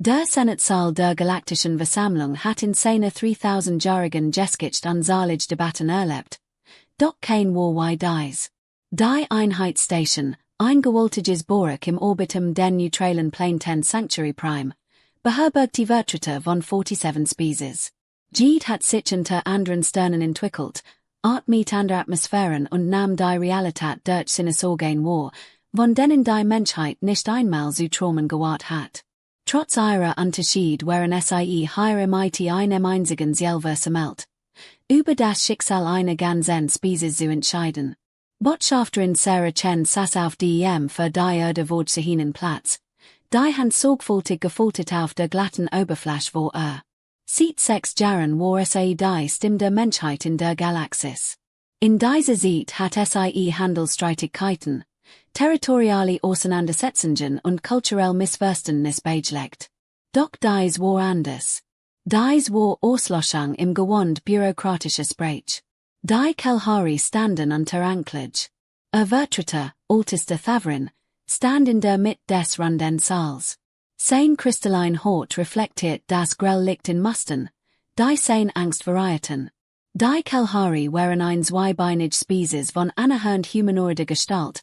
Der Senatsaal der Galaktischen Versammlung hat in seiner 3000-jährigen Geschichte unzählige Debatten erlebt. Doch kein war dies. Die Einheitsstation, ein gewaltiges Bohrwerk im Orbit den neutralen Planeten Sanctuary Prime, beherbergt die Vertreter von 47 Spezies. Jede hat sich unter anderen Sternen entwickelt, mit anderer Atmosphären und nahm die Realität durch Sinnesorgen wahr, von denen die Menschheit nicht einmal zu träumen gewagt hat. Trotz ihrer Unterschied waren sie hier mit einem einzigen Ziel versammelt, über das Schicksal einer ganzen Spezies zu entscheiden. Botschafterin Sarah Chen saß auf dem für die Erde vorgesehenen Platz, die Hand sorgfältig gefoltert auf der glatten Oberfläche war seit 6 Jahren war die stimmte Menschheit in der Galaxis. In dieser Zeit hat Handelsstreitigkeiten, territoriale Auseinandersetzungen und kulturelle Missverständnisse beigelegt. Doch dies war anders. Dies war Auslöschung im gewohnt bürokratischen Sprech. Die Kalahari standen unter Anklage. Vertreter, älteste Thaverin, stand in der Mitte des runden Saals. Sein kristallin Haut reflektiert das grell Licht in Mustern, die sein Angst verrieten. Die Kalahari waren ein zweibeinig Spezies von anerhand humanoider Gestalt,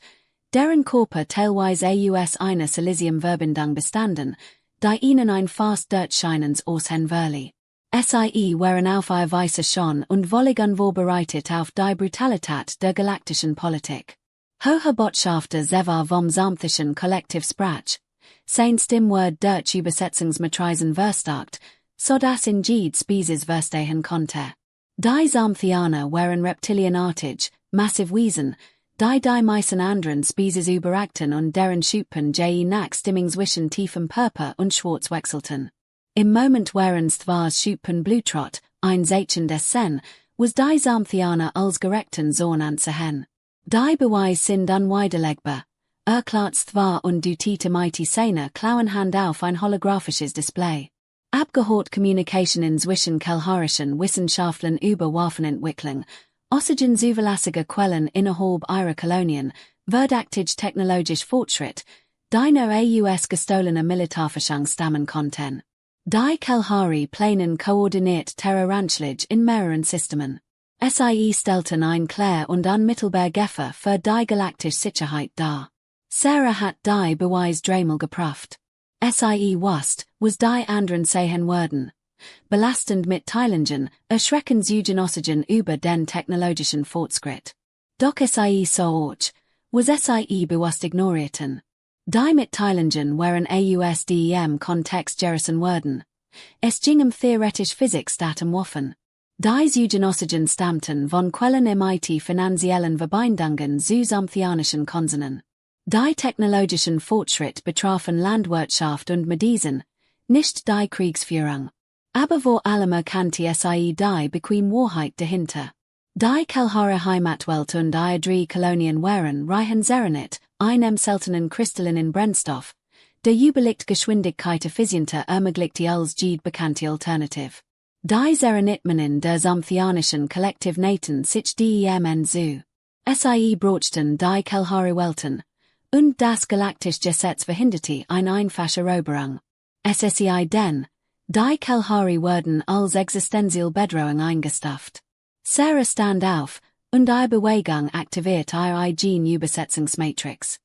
deren Körper teilweise aus einer Silicium-Verbindung bestanden, die ihnen ein fast durchscheinendes Aussehen verlieh. Sie waren auf eine Weise schon und wolligen vorbereitet auf die Brutalität der galaktischen Politik. Hohe Botschafter Zevar vom sämtlichen Kollektivsprach, sein Stimmwort durch Übersetzungsmatrisen verstärkt, so dass in jede Spezies verstehen konnte. Die Samthianer waren reptilienartig, massiv Wesen, die meisten anderen Spezies überragten und deren Schuppen nach Stimmung zwischen tiefem Purpur und Schwarz wechselten. Im Moment waren zwar Schuppen Blutrot, ein Zeichen des Sen, was die Samthianer als gerechten Sohn anzusehen. Die Beweise sind unwiderlegbar. Erklärt zwar und die mighty Szene klauen Hand auf ein holographisches Display. Abgehört Kommunikationen zwischen kalharischen Wissenschaftlern über Waffenentwicklung, Oxygen zuverlässige Quellen innerhalb ihrer Kolonien, verdächtig technologisch Fortschritt, deiner aus gestohlener Militärforschung stammen konnten. Die Kalahari planen koordiniert terroranschläge in mehreren Systemen. Sie stellten ein klar und unmittelbar Gefahr für die galaktische Sicherheit dar. Sarah hat die Beweise dreimal geprüft. Sie wusste, was die anderen sehen würden. Belastend Mitteilungen, erschreckend Oxygen über den technologischen Fortschritt. Doch sie so auch, was sie bewusst ignorierten. Die Mitteilungen waren aus dem Kontext gerissen worden. Es ging theoretisch Physikdaten Waffen. Die Oxygen stammten von Quellen mit finanziellen Verbindungen zu samthianischen Konzernen. Die technologischen Fortschritt betrafen Landwirtschaft und Medizin, nicht die Kriegsführung. Aber vor allem erkannte sie die bequeme Wahrheit dahinter. Die Kalahari Heimatwelt und ihre 3 Kolonien waren reichen Serenit, einem seltenen kristallinen Brennstoff, der überliegt Geschwindigkeit effizienter ermöglichte als jede bekannte Alternative. Die Serenitmannen der samthianischen Kollektivnaten sich dem zu. Sie brochten die Kalahari Welten, und das galaktische Gesetz verhinderte eine einfache Eroberung. SSI denn, die Kalahari wurden als existenziell Bedrohung eingestuft. Sarah stand auf, und die Bewegung aktiviert ihre Gene-Übersetzungsmatrix.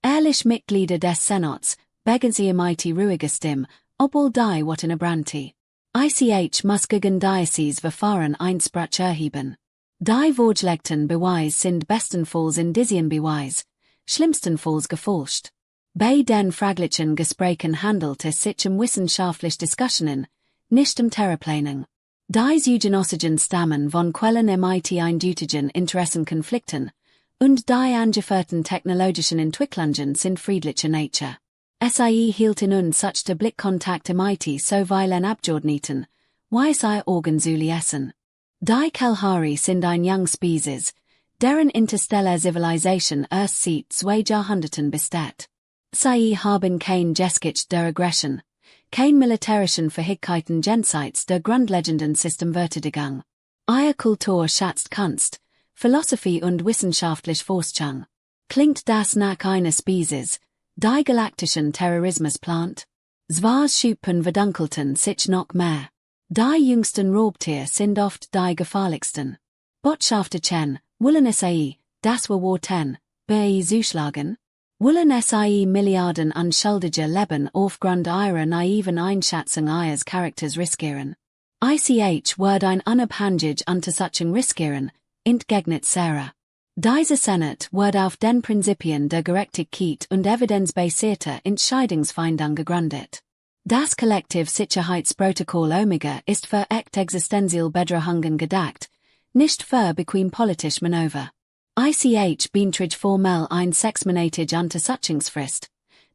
Ehrlich Mitglieder des Senats, begen sie mit ruhiger Stimme, obwohl die Worte brannte. muss gegen dieses Verfahren Einsprach erheben. Die vorgelegten Beweise sind bestenfalls Indizienbeweise, schlimmstenfalls gefälscht. Bei den fraglichen Gesprächen handelt es sich wissenschaftliche Diskussionen, nicht Terraplaning. Die Oxygen stammen von Quellen mit eindeutigen Interessenkonflikten, und die angeführten technologischen Entwicklungen sind friedlicher Nature. Sie hielten uns such Blickkontakt mit so vielen Abgeordneten, wie sie Orgen zu essen. Die Kalahari sind ein young Spezies, deren interstellar Civilization erst seit 2 Jahrhunderten besteht. Sie haben kein Geschichte der Aggression, kein militärischen Fähigkeiten jenseits der grundlegenden Systemverteidigung. Ihre Kultur schätzt Kunst, Philosophie und wissenschaftliche Forschung. Klingt das nach einer Spezies, die galaktischen Terrorismus plant? Zwars Schuppen verdunkelten sich noch mehr. Die jüngsten Raubtier sind oft die gefährlichsten. Botschafter Chen, wollen Sie, das war 10, bei zuschlagen? Wollen Sie Milliarden unschuldige Leben aufgrund ihrer naiven Einschätzung ihres Charakters riskieren? Ich word ein unabhängig Untersuchung riskieren, entgegnet Sarah. Diese Senat wird auf den Prinzipien der Gerechtigkeit und evidenzbasierter Entscheidungsfindung gegründet. Das Kollektiv-Sicherheitsprotokoll Omega ist für echt existenziell Bedrohungen gedacht, nicht für bequem politisch Manöver. Ich beantrage formell ein 6-monatige Untersuchungsfrist,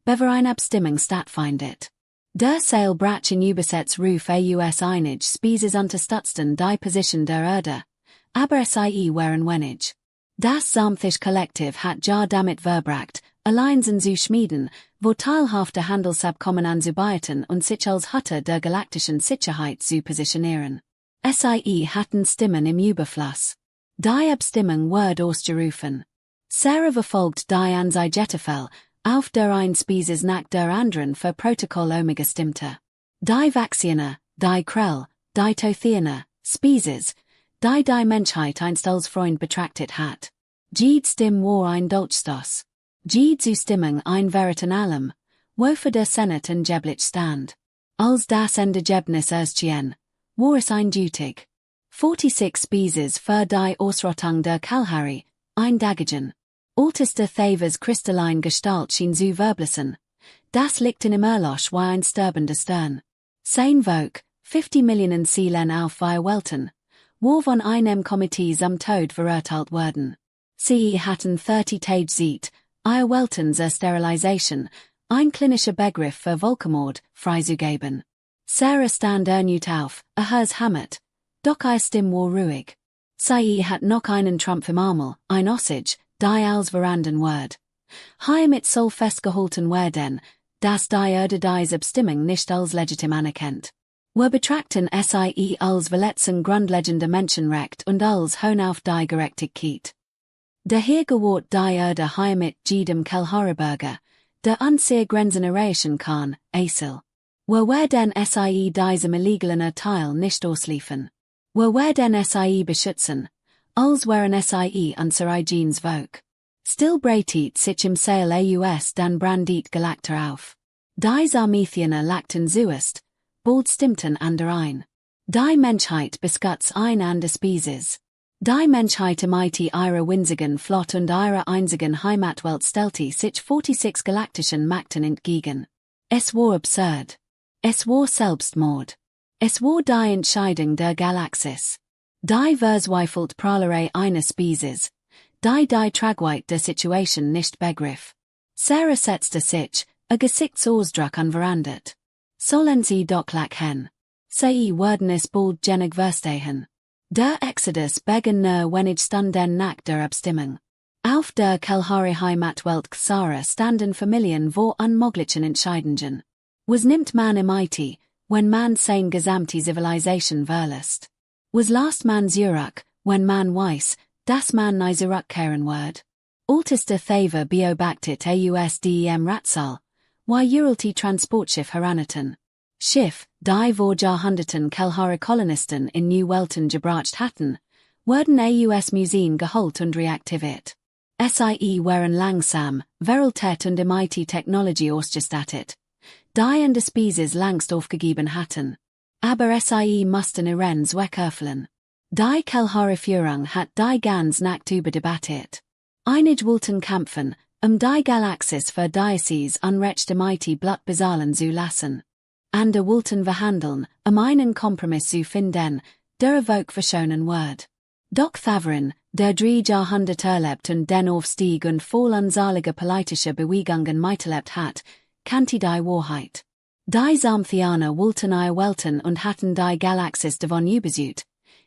bevor eine Abstimmung stattfindet. Der Sale Brachen Übersetz Ruf aus einige Spezies unterstützten die Position der Erde, aber sie waren wenig. Das Samthisch Kollektiv hat ja damit verbracht, Allianzen zu schmieden, wo teilhafte Handelsabkommen anzubieten und sich als Hüter der galaktischen Sicherheit zu positionieren. Sie hatten Stimmen im Überfluss. Die Abstimmung wurde ausgerufen. Sarah verfolgt die Anzeigetafel, auf der ein Spezies nach der anderen für Protokoll Omega stimmte. Die Vaxiner, die Krell, die Tothiner, Spezies, die Menschheit einst als Freund betrachtet hat. Jede Stimme war ein Dolchstoß. Jede Zustimmung ein Veriten allem, wofür der Senat angeblich stand. Als das Endergebnis erschien, war es eindeutig. 46 Spezies für die Ausrottung der Kalahari, eindaggen. Älteste Thavers kristallin Gestalt schien zu verblassen. Das liegt in im Erlosch wie ein sterbender Stern. Sein Volk, 50 Millionen Seelen auf wir Welten, war von einem Komitee zum Tod verurteilt worden. Sie hatten 30 Tage Zeit, ihr Welten zur Sterilisation, ein klinischer Begriff für Völkermord, freizugeben. Sarah stand erneut auf, Herz hammert, doch ihr Stimme war ruhig. Sie hat noch einen Trumpf im Ärmel, ein Ossage, die als Veranden word. Mit soll festgehalten werden, dass die Erde diese Abstimmung nicht als legitim anerkennt. Wir betrachten sie als Verletzung grundlegender Menschenrecht und als Hohn auf die Gerechtigkeit. Daher gewährt die Erde mit jedem Kalahari-Bürger, der Anseher Grenzen erreichen kann, Asil. Wir werden sie diesem illegalen Urteil nicht ausliefern. Wir werden sie beschützen, als wären sie unser eigenes Volk. Still breitet sich im Sail aus dan brandit Galakter auf. Die Armethiener lachten zuerst, bald stimmten andere ein. Die Menschheit beschützt ein andere Spezies. Die Menschheit ermiete ihre winzigen Flott und ihre einzigen Heimatwelt stellte sich 46 galaktischen Mächten entgegen. Es war absurd. Es war Selbstmord. Es war die Entscheidung der Galaxis. Die verzweifelt Prahlerei eines Spezies, die Tragweite der Situation nicht begriff. Sarah setzte sich, a Gesichtsausdruck unverändert. Sollen sie doch lachen? Sie werden es bald genig verstehen. Der Exodus begann wenig Stunden nach der Abstimmung. Auf der Kalahari Heimatwelt Xara standen Familien vor unmöglichen Entscheidungen. Was nimmt man im IT, wenn man sein gesamte Zivilisation verlässt? Was last man zurück, wenn man weiß, dass man nie zurückkehren wird? Älteste Thaver beobachtet aus dem Ratsal, wie Uralty Transportschiff heraneten. Schiff, die vor Jahrhunderten Kalahari Kolonisten in New Welten gebracht hatten, wurden aus Museen geholt und reaktiviert. Sie waren langsam, Veraltet und MIT Technology ausgestattet, die an der Spezies längst aufgegeben hatten. Aber sie mussten ihrens wegöffnen. Die Kalahari-Führung hat die ganz Nacht über debattiert. Einige wollten kämpfen, die Galaxis für Diocese unrechte MIT Blut bezahlen zu lassen. Andere wollten verhandeln, einen Kompromiss zu finden, der Erfolg verschonen wird. Doch Thaverin, der 3 Jahrhundert erlebt und den Aufstieg und Fall unzahliger politischer Bewegungen miterlebt hat, kannte die Wahrheit. Die Samthianer wollten ihr Welten und hatten die Galaxis davon überzeugt,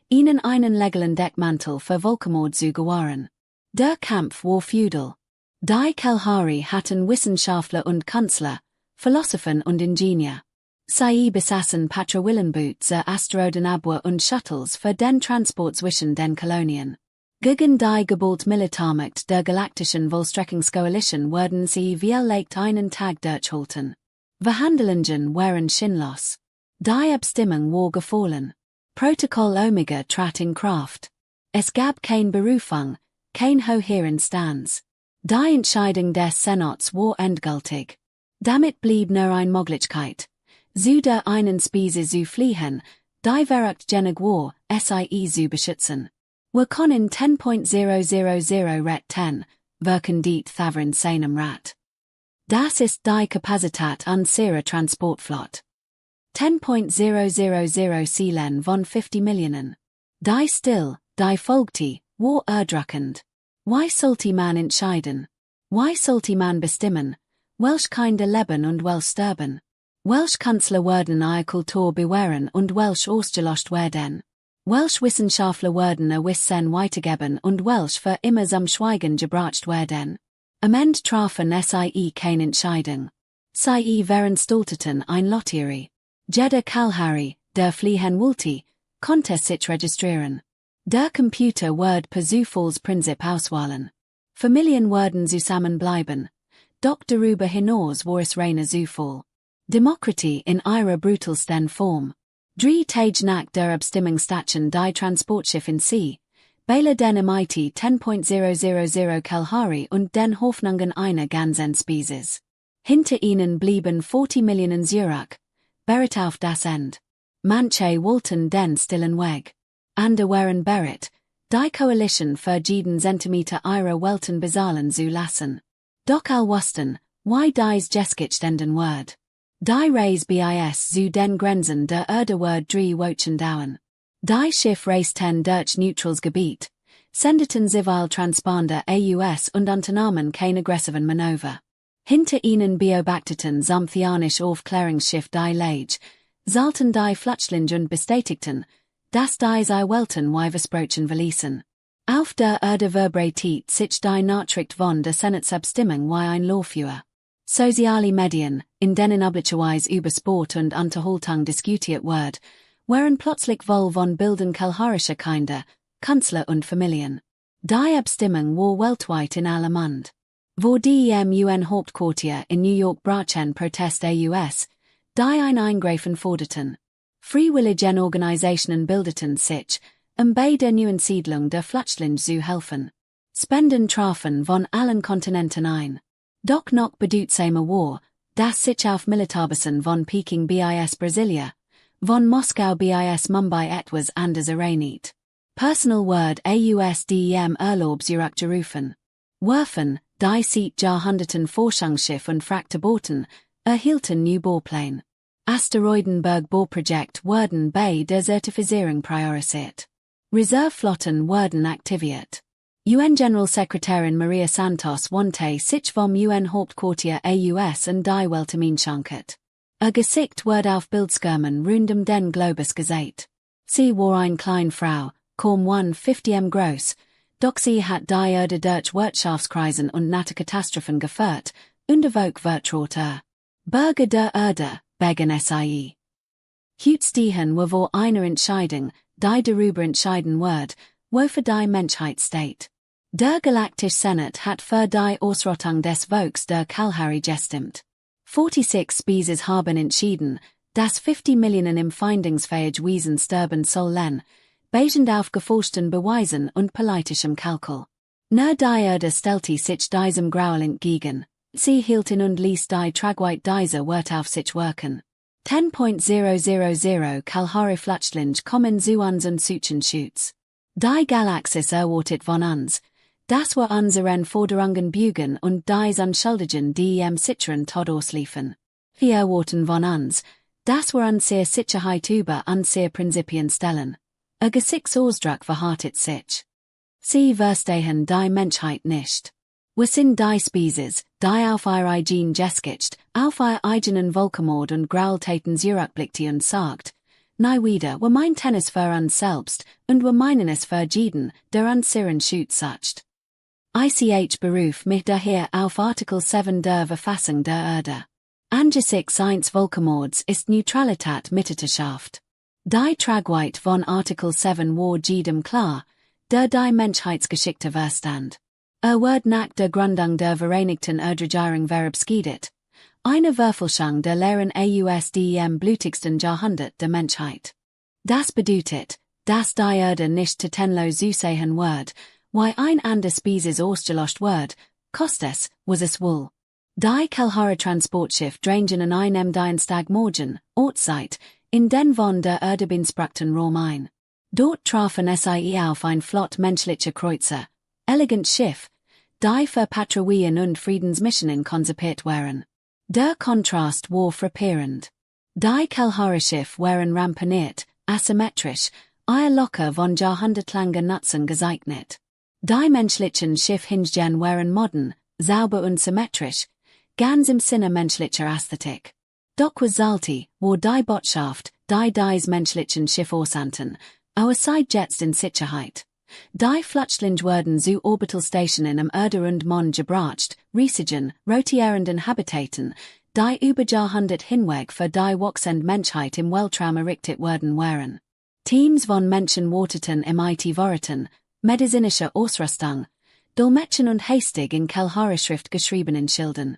ihnen einen legalen Deckmantel für Völkermord zu gewähren. Der Kampf war feudal. Die Kalahari hatten Wissenschaftler und Künstler, Philosophen und Ingenieur. Sie besaßen Patrouillenboote, Asteroidenabwehr und Shuttles für den Transport zwischen den Kolonien. Gegen die Geburt Militärmacht der Galaktischen Vollstreckungskoalition wurden sie vielleicht einen Tag durchhalten. Verhandelungen waren sinnlos. Die Abstimmung war gefallen. Protokoll Omega trat in Kraft. Es gab keine Berufung, kein Hoheren Stands. Die Entscheidung des Senats war endgültig. Damit blieb nur eine Möglichkeit. Zu der einen Spezies zu fliehen, die Verrücktgenig war, sie zu beschützen. Wir können 10.000 Ret 10, wirken diet Thavern seinem Rat. Das ist die Kapazität unserer Transportflotte. 10.000 Seelen von 50 Millionen. Die still, die folgte, war erdrückend. Why sollte man entscheiden? Why sollte man bestimmen? Welch Kinder leben und welch sterben? Welch Kanzler werden ihre Kultur bewahren und welch ausgelöscht werden? Welch Wissenschaftler werden Wissen weitergeben und welch für immer zum Schweigen gebracht werden? Am Ende trafen sie keine Entscheidung. Sie waren stolterten ein Lotterie. Jeder Kalahari, der fliehen wollte, konnte sich registrieren. Der Computer wird per Zufallsprinzip auswählen. Familien werden zusammenbleiben. Doch darüber hinaus war es reiner Zufall. Demokratie in ihrer brutalsten Form. 3 Tage nach der Abstimmungsstation die Transportschiff in See, Bela den MIT 10.000 Kalahari und den Hoffnungen einer ganzen Spezies. Hinter ihnen blieben 40 Millionen Zurück, beret auf das End. Manche wollten den stillen Weg. Andere waren beret, die Koalition für jeden Zentimeter ihrer Welten bezahlen zu lassen. Doch wussten, why dies Jeskicht enden Word. Die Reis bis zu den Grenzen der Erde Word 3 Wochen dauern. Die Schiff reisten durch neutrales Gebiet, sendeten civil Transponder aus und unternahmen keine aggressiven Manöver. Hinter ihnen beobachteten Samthianisch Aufklärungsschiff die Lage, salten die Flutschlinge und bestätigten, dass die sie Welten versprochen verließen. Auf der Erde vibriert sich die Nachricht von der Senatsabstimmung wie ein Lawführer. Soziale Medien, in denen üblicherweise über Sport und Unterhaltung diskutiert wird, waren plötzlich voll von Bildern kalharischer Kinder, Kanzler und Familien. Die Abstimmung war weltweit in aller Mund. Vor dem UN-Hauptquartier in New York brachen Protest aus, die ein Eingreifen forderten. Freiwilligen Organisationen bildeten sich, bei der neuen Siedlung der Flüchtlinge zu helfen. Spenden trafen von allen Kontinenten ein. Doch noch bedeutsamer war, dass sich auf Militärbasen von Peking bis Brasilia, von Moskau bis Mumbai etwas anders ereinigt. Personal Word aus dem Urlaub zurückgerufen. Werfen, die seit Jahrhunderten Forschungsschiff und Frachtbooten, erhielten new Bohrpläne. Asteroidenberg-Bohrprojekt wurden bei der Zertifizierung priorisiert. Reserveflotten wurden aktiviert. UN-Generalsekretärin Maria Santos wandte sich vom UN-Hauptquartier aus und die Weltgemeinschaft. Gesicht wird auf Bildskärmen rund den Globus gesät. Sie war eine kleine Frau, kaum 1,50 groß, doch sie hat die Erde durch Wirtschaftskrisen und Naturkatastrophen geführt, und erwog vertraut Bürger der Erde, begen sie. Heutzutage war eine Entscheidung, die darüber entscheiden wird, wofür die Menschheit steht. Der Galaktische Senat hat für die Ausrottung des Volks der Kalahari gestimmt. 46 Spezies haben entschieden, dass 50 Millionen im feindungsfähig Wesen sterben sollen, basierend auf geforschten Beweisen und politischem Kalkül. Nur die Erde stellte sich diesem Graul entgegen, sie hielten und ließ die Tragweite dieser Wort auf sich wirken. 10.000 Kalahari Flüchtlinge kommen zu uns und suchen Schutz. Die Galaxis erwartet von uns, dass wir unseren Forderungen bügen und dies anschuldigen die im sicheren Tod ausliefen. Wir erwarten von uns, dass wir unsere Sicherheit über unsere Prinzipien stellen. Gesichtsausdruck verhärtet sich. Sie verstehen die Menschheit nicht. Wir sind die Spezies, die auf ihr eigen Jeskicht, auf ihr eigenen Völkermord und Graueltaten zurückblickte und sagt, nie wieder, wir meinten es für uns selbst, und wir meinen es für jeden, der unseren Schutz sucht. Ich beruf mich daher auf Artikel 7 der Verfassung der Erde. Angesichts eines Völkermords ist Neutralität Mitterschaft. Die Tragweite von Artikel 7 war jedem klar, der die Menschheitsgeschichte verstand. Wird nach der Gründung der Vereinigten Erdregierung verabschiedet. Eine Verfälschung der Lehren aus dem blutigsten Jahrhundert der Menschheit. Das bedeutet, dass die Erde nicht zu tenlo zusehen wird, wie ein anderes Spezies ausgelöscht wird, kostes, was es wohl. Die Kelhare Transportschiff drangen an einem Dienstagmorgen, Ortszeit, in den von der Erde beanspruchten Raum ein. Dort trafen sie auf ein flott menschlicher Kreuzer, elegant Schiff, die für Patrouillen und Friedensmissionen konzipiert waren. Der Kontrast war frappierend. Die Kelhare-Schiff waren ramponiert, asymmetrisch, locker von jahrhundertlanger Nutzung gezeichnet. Die menschlichen Schiff hingegen waren modern, sauber und symmetrisch, ganz im Sinne menschlicher Ästhetik. Doch was sollte, war die Botschaft, die menschlichen Schiff aussandten, außerhalb jetzt in Sicherheit. Die Flutschlinge wurden zu Orbitalstationen am Erde und Mond gebracht, riesigen, rotierenden Habitaten, die über Jahrhundert hinweg für die wachsende Menschheit im Weltraum errichtet worden waren. Teams von Menschen warteten im IT-Vorräten, medizinische Ausrüstung, Dolmetschen und hastig in Kelhare-Schrift geschriebenen Schildern.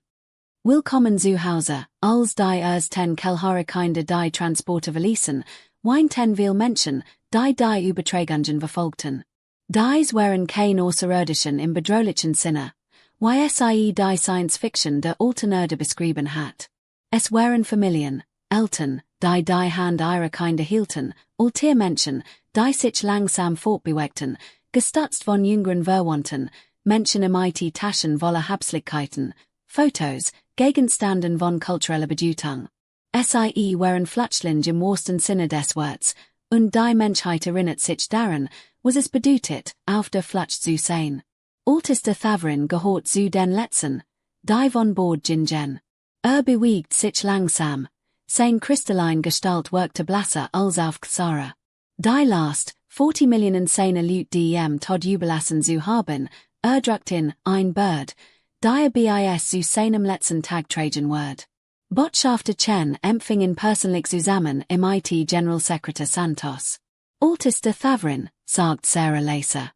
Willkommen zu Hause, als die ersten Kelhare-Kinder die Transporte verließen, wein 10 Menschen, die Übertragungen verfolgten. Dies waren keine Außerirdischen im bedrohlichen Sinne, wie die Science-Fiction der alten Erde beschrieben hat. Es waren Familien, Eltern, die Hand ihrer Kinder hielten, Ultiermenschen, die sich langsam fortbewegten, gestützt von jüngeren Verwandten, Menschen im IT-Taschen voller Habseligkeiten, Fotos, Gegenstanden von kultureller Bedeutung. Sie waren Flutschlinge im wahrsten Sinne des Wortes, und die Menschheit erinnert sich daran, was es bedeutet, auf der Flucht zu sein. Alteste Thavrin gehört zu den Letzten, die von Bord gingen. Bewegt sich langsam, sein kristallin Gestalt wirkte blasser als auf Xara. Die last, 40 Millionen seiner Leute dem Tod überlassen zu haben, druckt in ein Bird, die bis zu seinem letzten Tag tragen wird. Botschafter Chen empfingen persönlich zusammen im IT-Generalsekretär Santos. Alteste Thavrin, sagt Sarah leise.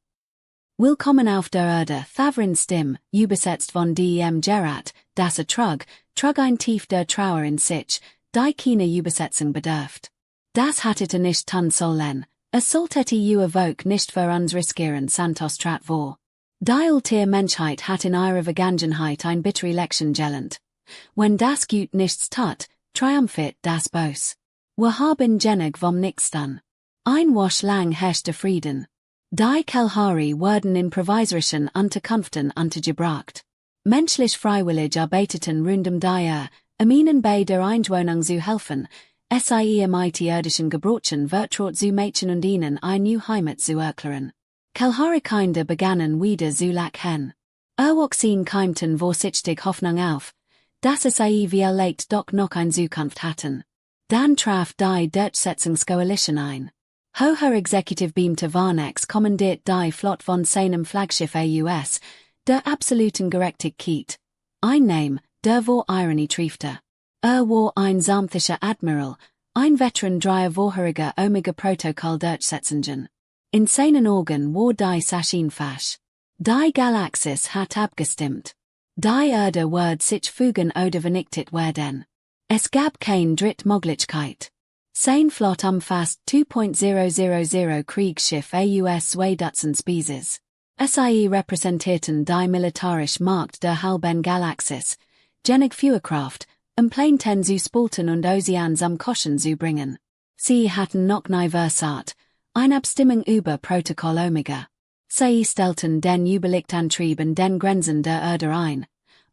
Willkommen auf der Erde, Thavrin Stimme, übersetzt von dem Gerard, das trug ein Tief der Trauer in sich, die keine Übersetzung bedürft. Das hattet nicht tun sollen, es sollte Volk nicht für uns riskieren, Santos trat vor. Die alte Menschheit hat in ihrer Vergangenheit ein bittere Lektion gelernt. Wenn das Gut nichts tat, triumphiert das Bös. Wir haben genug vom Nixtan. Ein Wasch lang herrschte Frieden. Die Kelhare wurden in provisorischen Unterkünften untergebracht. Menschlich freiwillig arbeiteten rund die ihnen bei der Einwohnung zu helfen, sie im IT-irdischen Gebrochen vertraut zu Mädchen und ihnen eine neue Heimat zu erklären. Kelhare-Kinder begannen wieder zu lachen. Erwachsene keimten vorsichtig Hoffnung auf, dass sie vielleicht doch noch eine Zukunft hatten. Dann traf die Durchsetzungskoalition ein. Hoher Executive beamte Varnex kommandiert die Flott von seinem Flaggschiff AUS, der absoluten Gerechtigkeit. Ein Name, der vor Ironie triefte. War ein sanftischer Admiral, ein Veteran dreier vorheriger Omega-Protokoll Durchsetzungen. In seinen Augen war die Sachin fasch. Die Galaxis hat abgestimmt. Die Erde wird sich fügen oder vernichtet werden. Es gab kein Drittmöglichkeit. Sein Flott umfasst 2.000 Kriegsschiff aus 2 Dutzend Spezies. Sie repräsentierten die militarisch Macht der halben Galaxis, genig Führerkraft, Planeten zu spalten und Ozeans am Kochen zu bringen. Sie hatten noch nie versat, eine Abstimmung über Protokoll Omega. Sie stellten den Überlichtantrieb in den Grenzen der Erde ein.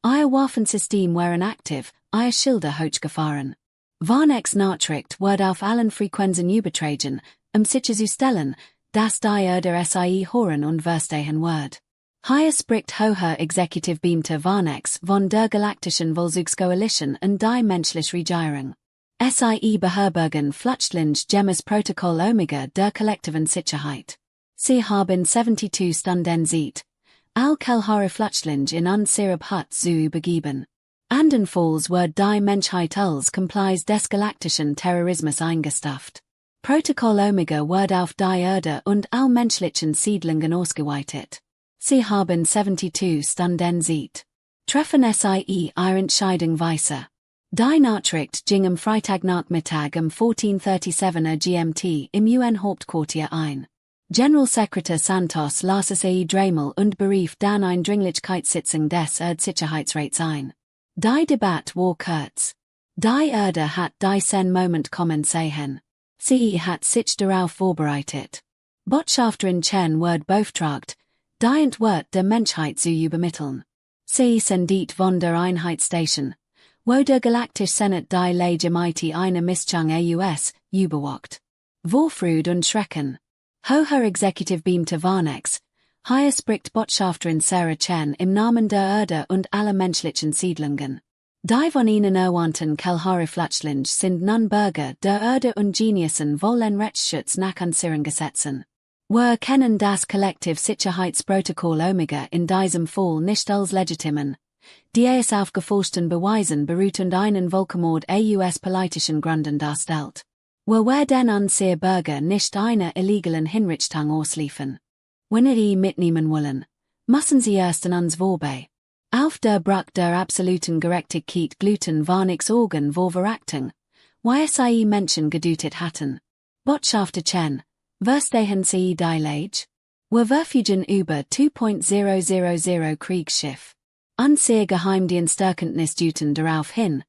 Ihr Waffensystem waren aktiv, ihr Schilder hochgefahren. Varnex Nachricht wird auf allen Frequenzen übertragen, sicherzustellen, dass die Erde sie hören und verstehen wird. Hier spricht hoher Executive Beamte Varnex von der Galaktischen Vollzugskoalition und die menschliche Regierung. Sie beherbergen Flutschlinge gemäß Protokoll Omega der kollektiven Sicherheit. Sie haben 72 Stunden Zeit, all Kelhare Flutschlinge in unsere Hut zu übergeben. Andernfalls wird die Menschheit als Complies des galaktischen Terrorismus eingestuft. Protokoll Omega wird auf die Erde und all menschlichen Siedlungen ausgeweitet. Sie haben 72 Stunden Zeit. Treffen sie ihre Entscheidung weiter. Die Nachricht ging am Freitagnachmittag um 14:37 GMT im UN-Hauptquartier ein. Generalsekretär Santos las es dreimal und berief dann ein Dringlichkeitssitzung des Sicherheitsrats ein. Die Debatte war kurz. Die Erde hat die sen Moment kommen sehen. Sie hat sich darauf vorbereitet. Botschafterin Chen wird beauftragt, die Entwurf der Menschheit zu übermitteln. Sie sendet von der Einheitsstation, wo der Galaktische Senat die Legitimate eine Mischung aus, überwacht. Vorfreude und Schrecken. Hoher Exekutivbeamter Varnex, hier spricht Botschafterin Sarah Chen im Namen der Erde und aller menschlichen Siedlungen. Die von ihnen erwähnten Kelhariflatschlinge sind nun Bürger der Erde und Geniussen wollen Rechtsschutz nach unseren Gesetzen. Wir kennen das Kollektiv-Sicherheitsprotokoll Omega in diesem Fall nicht als legitimen. Die es aufgeforschten Beweisen beruht und einen Völkermord aus politischen Gründen darstellt. Wir werden unsere Bürger nicht einer illegalen Hinrichtung ausliefern. Wenn sie mitnehmen wollen, müssen sie erst an uns vorbei. Auf der Brücke der absoluten Gerechtigkeit gluten war nix Organ vor Verachtung, D.i.e Menschen gedutet hatten. Botschafter Chen, verstehen Sie die Lage? Wir verfügen über 2.000 Kriegsschiff. Unsere Geheimdiensterkenntnis deuten darauf hin,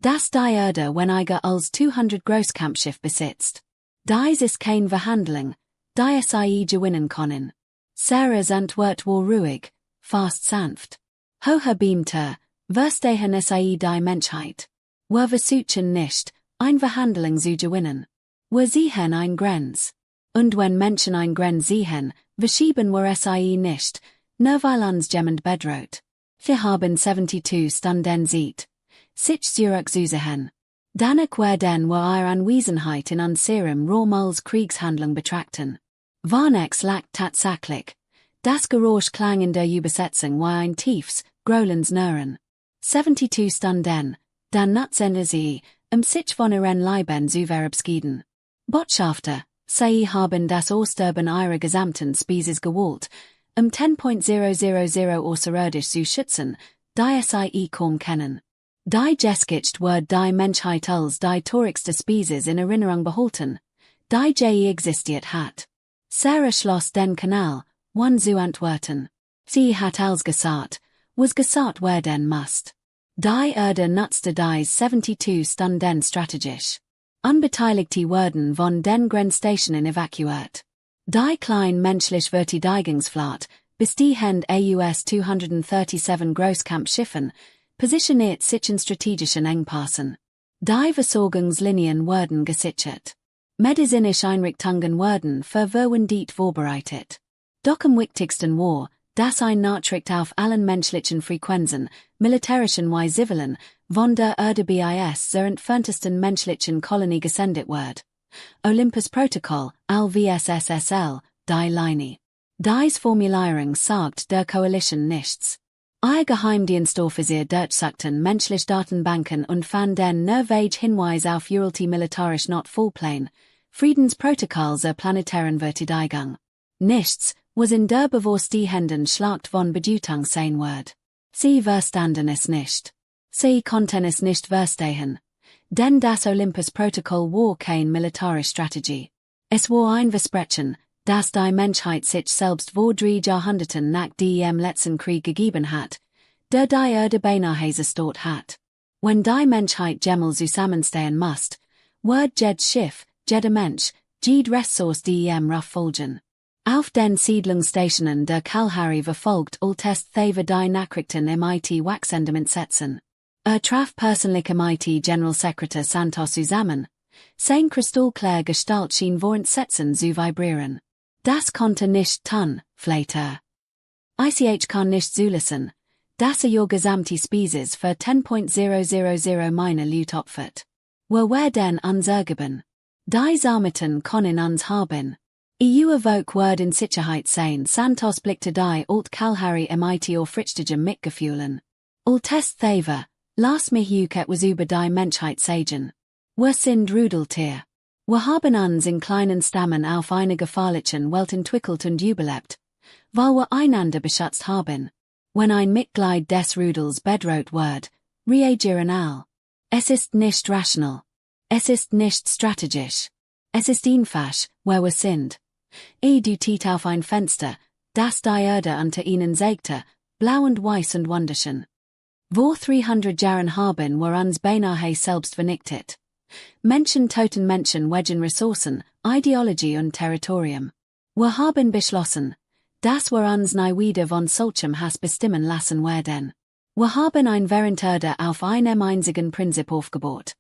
dass die Erde weniger als 200 Großkampfschiff besitzt. Dies ist kein Verhandlung, die sie gewinnen können. Sarahs Antwort war ruhig, fast sanft. Hoher Beamter, verstehen Sie die Menschheit? Wir versuchen nicht, eine Verhandlung zu gewinnen. Wir sehen ein Grenz. Und wenn Menschen ein Grenz sehen, verschieben wir sie nicht, nur weil uns jemand bedroht. Wir haben 72 Stunden Zeit, sich zurückzuziehen. Danach werden wir ihre Anwesenheit in unserem Raum als Kriegshandlung betrachten. Varnex lag tatsächlich. Das Geräusch klang in der Übersetzung wie ein tiefes, growlendes Knurren. 72 Stunden, dann nutzen sie, sich von ihren Leibern zu verabschieden. Botschafter, sie haben das Aussterben ihrer gesamten Spezies gewollt, 10.000 außerirdisch zu schützen, die sie kaum kennen. Die Geschichte wird die Menschheit als die traurigste Spezies in Erinnerung behalten, die je existiert hat. Sarah schloss den Kanal, zu antworten. Sie hat als gesagt, was gesagt werden muss. Die Erde nutzte die 72 Stunden strategisch. Unbeteiligte wurden von den Grenzstationen evakuiert. Die klein menschlich Verteidigungsflotte, bestehend aus 237 Großkampfschiffen, positioniert sich in strategischen Engpassen. Die Versorgungslinien wurden gesichert. Medizinische Einrichtungen wurden für Verwundete vorbereitet. Doch am wichtigsten war, dass ein Nachricht auf allen menschlichen Frequenzen, militärischen wie zivilen, von der Erde bis zur entferntesten menschlichen Kolonie gesendet wird. Olympus-Protokoll, LVSSSL, die Linie. Dies Formulierung sagt der Koalition nichts. Ihr Geheimdienstoffizier durchsuchten menschliche Datenbanken und fanden nervige Hinweise auf Uralty militarisch not Vollplan, Friedensprotokoll zur planetaren Verteidigung. Nichts, was in der bewusststehenden Schlacht von Bedeutung sein wird. Sie verstanden es nicht. Sie konnten es nicht verstehen. Denn das Olympus-Protokoll war kein militärische Strategie. Es war ein Versprechen, dass die Menschheit sich selbst vor 3 Jahrhunderten nach dem letzten Krieg gegeben hat, der die Erde beinahe zerstört hat. Wenn die Menschheit jemals zusammenstehen muss, wird jedes Schiff, jeder Mensch, jede Ressource dem rauf folgen. Auf den Siedlungsstationen der Kalahari verfolgt Ultest Thaver die Nachrichten im IT-Wachsendement setzen. Traf persönlich im IT-Generalsekretär Santos zusammen. Sein kristallklare Gestalt schien während Setzen zu vibrieren. Das konnte nicht tun, Flater. Ich kann nicht zulassen, dass ihr gesamte Spezies für 10.000 meine Lut opfert. Wir werden uns ergeben. Die Sameten können uns haben. EU Volk wird in Sicherheit sein. Santos blickte die Alt Kalahari MIT Aufrichtigem mitgefühlen. Ultest Thaver, lass mich etwas über die Menschheit sagen. Wir sind Rudeltier. Wir haben uns in kleinen Stammen auf eine gefährlichen Welt entwickelt und überlebt, weil wir einander beschützt haben. Wenn ein Mitglied des Rudels bedroht wird, reagieren alle. Es ist nicht rational. Es ist nicht strategisch. Es ist einfach, wer wir sind. Du tiet auf ein Fenster, das die Erde unter ihnen zeigte, blau und weiß und wunderschön. Vor 300 Jahren haben wir uns beinahe selbst vernichtet. Menschen toten Menschen wegen Ressourcen, Ideologie und Territorium. Wir haben beschlossen, dass wir uns nie wieder von solchem Hass bestimmen lassen werden. Wir haben ein Erde auf einem einzigen Prinzip aufgebaut.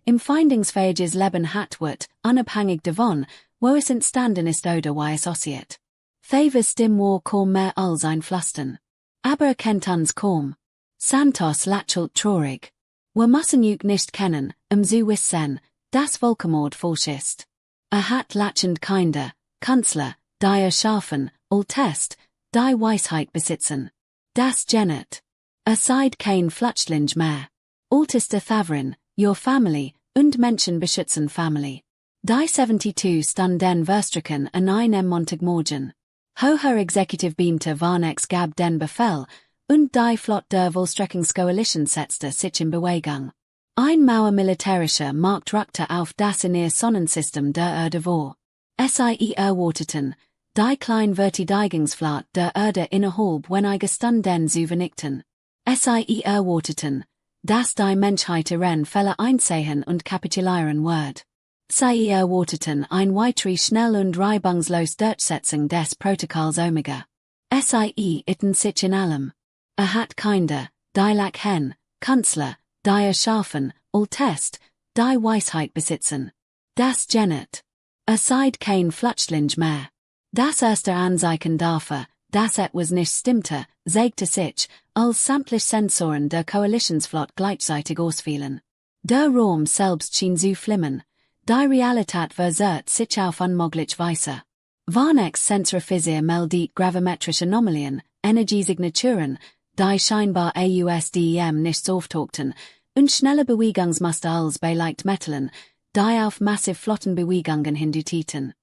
Im feindingsfähiges Leben hat wird, unabhängig davon, wo es entstanden ist oder wie es aussieht. Thavis dem war kaum mehr als ein Pflasten. Aber erkennt uns kaum. Santos lächelt traurig. Wir müssen juk nicht kennen, zu wissen, dass Volkemord falsch ist. Hat lachend Kinder, Kanzler, die erschaffen, Test, die Weisheit besitzen. Das Janet. Seid kein Flüchtling mehr. Ist Thavrin, your family, und Menschen beschützen Family. Die 72 stunden verstricken an einem Montagmorgen. Hoher Executive beamte Varnex gab den Befehl, und die Flot der Vollstreckungskoalition setzte sich in Bewegung. Ein Mauer militärischer Markt rückte auf das in ihr Sonnensystem der Erde vor. Sie erwarteten, die klein Verteidigungsflotte der Erde innerhalb weniger Stunden zu vernichten. Sie erwarteten, dass die Menschheit ihren Fälle einsehen und kapitulieren wird. Sie erwarteten ein weitere schnell und reibungslos Durchsetzung des Protokolls Omega. Sie itten sich in allem. Hat Kinder, die lachen, Kanzler, die erschaffen, Test, die Weisheit besitzen. Das Janet. Seid kein Flüchtling mehr. Das erste Anzeichen dafür, dass etwas nicht stimmte, zeigte sich, als sämtliche Sensoren der Koalitionsflotte gleichzeitig ausfielen. Der Raum selbst schien zu flimmen, die Realität verzerrt sich auf unmögliche Weise. Varnex Sensorphysir meldet gravimetrische Anomalien, Energiesignaturen, die scheinbar AUSDEM nicht auftauchten, und schnelle Bewegungsmuster als bei Leichtmetallen, die auf massive Flottenbewegungen hindeuteten.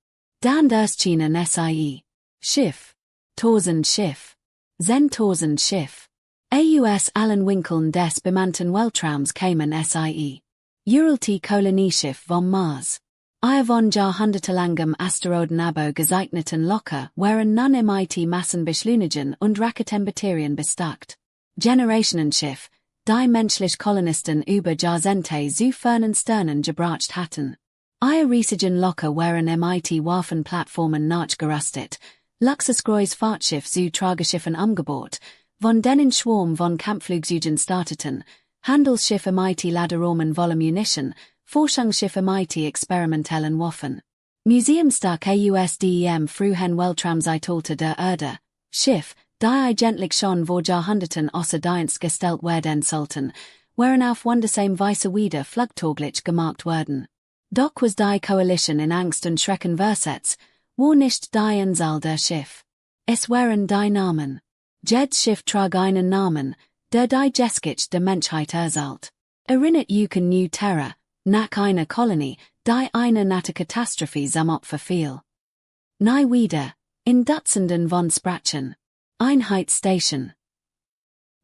Dann erschienen SIE. Schiff. 1000 Schiff. 1000 Schiff. Aus allen Winkeln des bemannten Weltraums kamen SIE. Uralty Kolonieschiff vom Mars. Von jahrhundertelangem Asteroidenabo gezeichneten Locker waren nun MIT Massenbeschleunigen und Raketenbatterien bestackt. Generationenschiff, die menschlich Kolonisten über Jahrzehnte zu fernen Sternen gebracht hatten. Riesigen Locker waren MIT Waffenplattformen nachgerüstet, Luxuskreuzfahrtschiff zu Trageschiffen umgebaut, von denen Schwarm von Kampfflugzeugen starteten, Handelsschiffe MIT Laderamen voller Munition, Forschungsschiffe MIT experimentellen Waffen. Museumstark AUSDEM frühen Weltraumzeitalter der Erde, Schiff, die eigentlich schon vor Jahrhunderten außer Dienst gestellt werden sollten, waren auf wundersame Weise wieder flugtauglich gemacht worden. Doch was die Koalition in Angst und Schrecken versetzt, war nicht die Anzahl der Schiff. Es waren die Namen. Jedes Schiff trug einen Namen, der die Geschichte der Menschheit erzählt. Erinnert Yuken New Terror, nach einer Kolonie, die eine nette Katastrophe zum Opfer fiel. Nie wieder, in Dutzenden von Sprachen. Einheitsstation.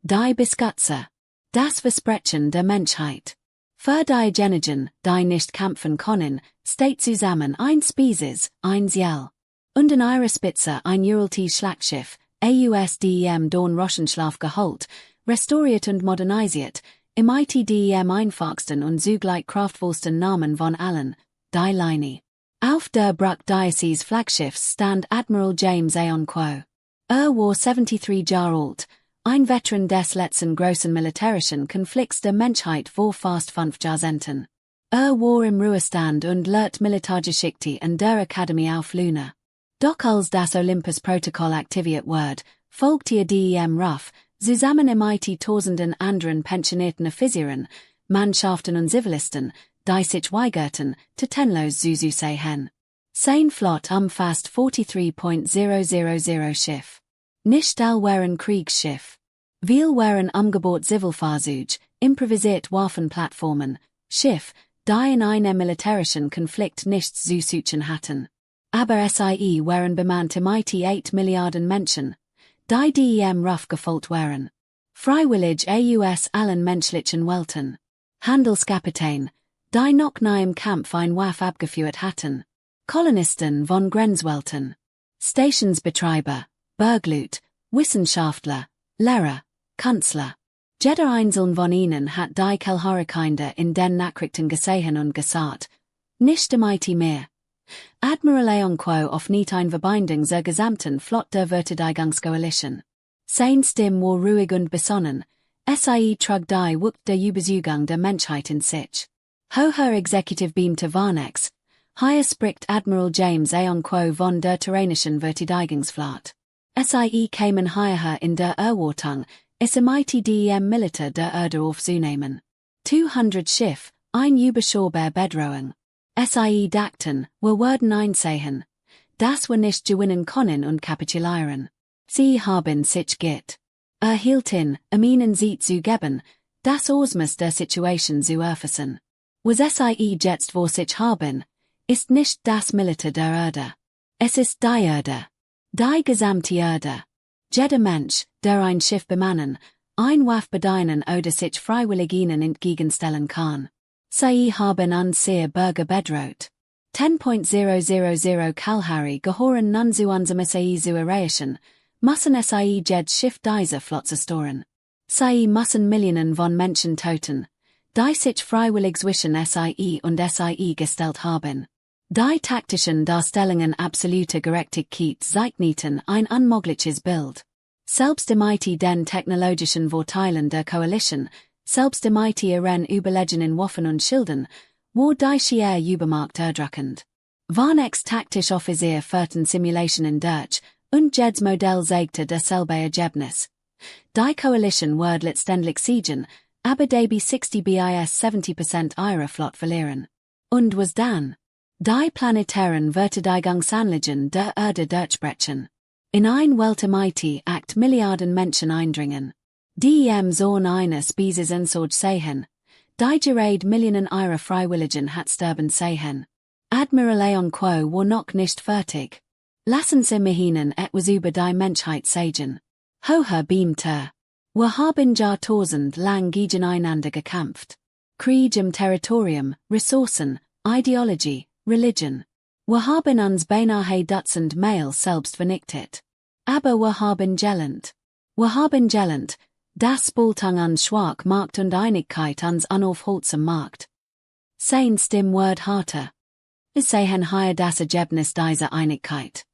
Die Beschützer. Das Versprechen der Menschheit. Für die Genigen, die nicht kämpfen können, steht zusammen ein Spezies, ein Ziel. Und in ihrer Spitze ein Uralty-Schlachtschiff, AUSDEM Dorn Rochenschlaf geholt, restauriert und modernisiert, im ITDEM einfachsten und zugleich kraftvollsten Namen von allen, D.i.e. Auf der Bruck-Diocese Flaggschiffs stand Admiral James Aon Quo. War 73 Jahre alt, ein Veteran des letzten großen militärischen Konflikts der Menschheit vor fast 5 Jahrzehnten. War im Ruhestand und lehrt Militärgeschichte an der Akademie auf Luna. Doch als das Olympus-Protokoll aktiviert wird, folgt ihr DEM Ruff, zusammen mit tausenden anderen pensionierten Offizieren, Mannschaften und Zivilisten, die sich weigerten, tatenlos zu sehen. Sein Flot umfasst 43.000 Schiff. Nicht all waren Kriegsschiff. Viel waren umgebaut Zivilfahrzeug, improvisiert Waffenplattformen, Schiff, die in einem militärischen Konflikt nichts zu suchen hatten. Aber SIE waren bemannt mit 8 Milliarden Menschen, die DEM Ruff gefolgt waren. Freiwillig aus allen menschlichen Welten. Handelskapitein, die noch niem Kampf ein Waff abgeführt hatten. Kolonisten von Grenzwelten. Stationsbetreiber, Bergleut, Wissenschaftler, Lehrer, Kanzler. Jeder einzeln von ihnen hat die Kelharikinder in den Nachrichten gesehen und gesagt, nicht damit mehr. Admiral Eonquo auf nicht ein Verbindung zur gesamten Flot der Verteidigungskoalition. Sein Stimme war ruhig und besonnen, sie trug die Wucht der Überzeugung der Menschheit in sich. Hoher Executive Beamte Varnex, hier spricht Admiral James Eonquo von der Terranischen Verteidigungsflotte. Sie kämen hierher in der Erwartung, mighty D.i.e Militär der Erde aufzunehmen. 200 Schiff, ein überschaubar Bedrohung. Sie dachten, wir würden einsehen, dass wir nicht gewinnen können und kapitulieren. Sie haben sich erhielten, ihnen sie zu geben, das Ausmaß der Situation zu erfassen. Was sie jetzt vor sich haben, ist nicht das Militär der Erde. Es ist die Erde. Die gesamte Erde. Jeder Mensch, der ein Schiff bemannen, ein Waff bedienen oder sich freiwillig ihnen entgegenstellen kann. Sie haben an sehr Bürger bedroht. 10.000 Kalahari gehören nun zu unserem SAE zu erreichen, müssen sie jed Schiff dieser Flotte zerstören. Sie müssen Millionen von Menschen töten, die sich freiwillig zwischen SAE und SAE gestellt haben. Die taktischen Darstellungen absoluter Gerechtigkeit zeichneten ein unmögliches Bild. Selbst damit den technologischen Vorteilen der Koalition, selbst damit ihren überlegenen Waffen und Schilden, war die schier Übermacht erdrückend. Varnex taktisch Offizier führten Simulationen durch, und jedes Modell zeigte dasselbe Ergebnis. Die Koalition wird letztendlich siegen, aber dabei 60 bis 70% ihrer Flotte verlieren. Und was dann? Die planetaren Verteidigungsanlagen der Erde durchbrechen. In ein Weltmighty 8 Milliarden Menschen eindringen. Die Sohn einer Spezies Sorge sehen. Die gerade Millionen ihrer Freiwilligen hat sterben sehen. Admiral Eonquo war noch nicht fertig. Lassen Sie mich Ihnen etwas über die Menschheit sagen. Hoher Beamter. Wir haben Jahrtausend lang gegeneinander gekämpft. Krieg im Territorium, Ressourcen, Ideologie, Religion. Wir haben uns beinahe Dutzend Mal selbst vernichtet. Aber wir haben gelernt. Wir haben gelernt, dass Spaltung uns schwach macht und Einigkeit uns unaufhaltsam macht. Sein Stimme wird harter. Es sehen hier das Ergebnis dieser Einigkeit.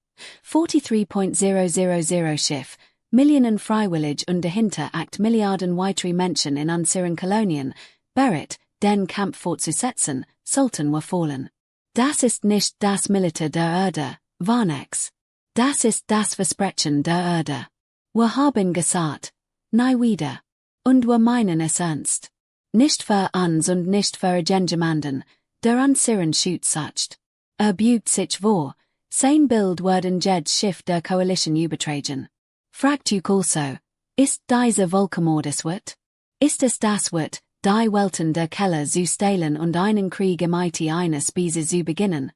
43.000 Schiff, Millionen freiwillig und dahinter 8 Milliarden weitere Menschen in unseren Kolonien, bereit, den Kampf fortzusetzen, sollten wir fallen. Das ist nicht das Militär der Erde, Varnex. Das ist das Versprechen der Erde. Wir haben gesagt, nie wieder. Und wir meinen es ernst. Nicht für uns und nicht für irgendjemanden, der unseren Schutz sucht. Bügt sich vor, sein Bild werden jedes Schiff der Koalition übertragen. Fragt du also, ist dieser Völkermord wird? Ist es das wird, die Welten der Keller zu stehlen und einen Krieg mighty einer Spezies zu beginnen?